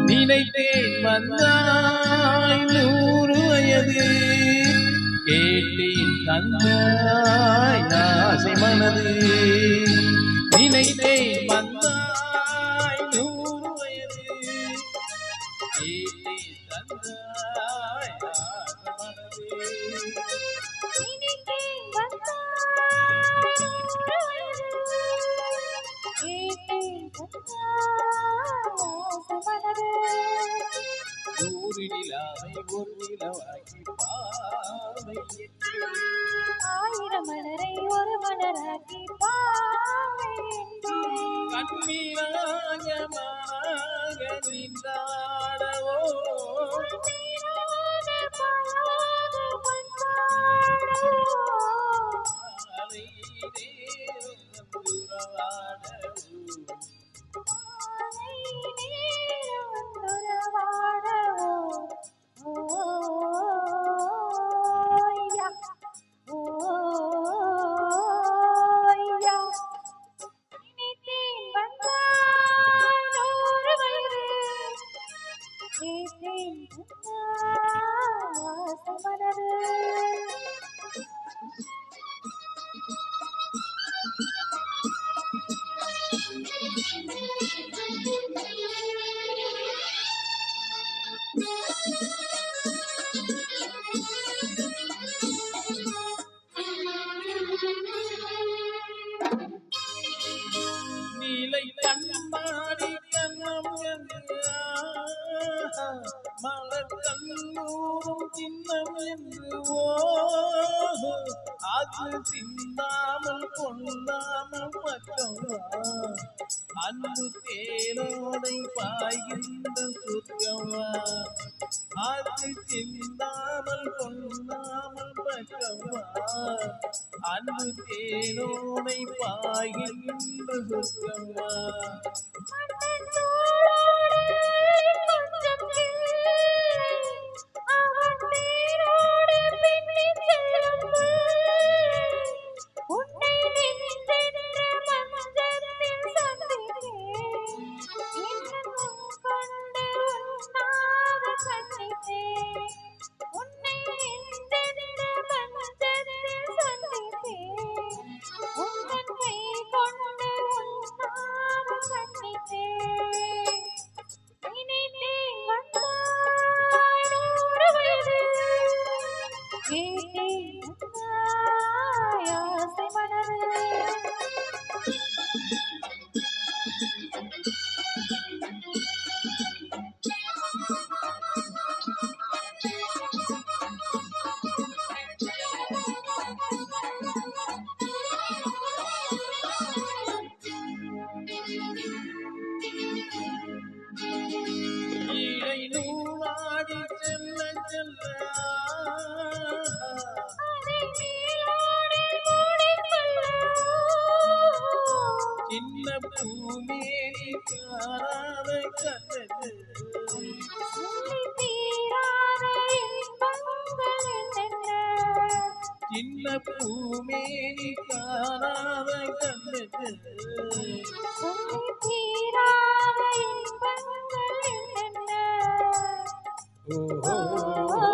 நினைத்தேன் வந்தாய் 100 வயது கேட்டேன் தந்தாய் ஆசை மனது நினைத்தேன் வந்தாய் 100 வயது கேட்டேன் தந்தாய் ஆசை மனது நூறு நிலாவை ஒரு நிலவாக்கி பாவை 1000 மலரை ஒரு மலராக்கி பாவை கண்ணீராக மாறாக நின்றாடவோ நீலை கண்ணாடி கண்ணம் மலர் கல்லூரும் சின்னம் என்று அது சிந்தாமல் கொள்ளாமல் பற்றவா அன்பு தேனோடை பாய்கின்ற சுத்தவா அது சிந்தாமல் கொள்ளாமல் பற்றவா அன்பு தேனோடை பாய்கின்ற சுத்தவா சின்ன பூமேனி காணாத கண்ணது சின்ன பூமேனி காணாத கண்ணது ஓ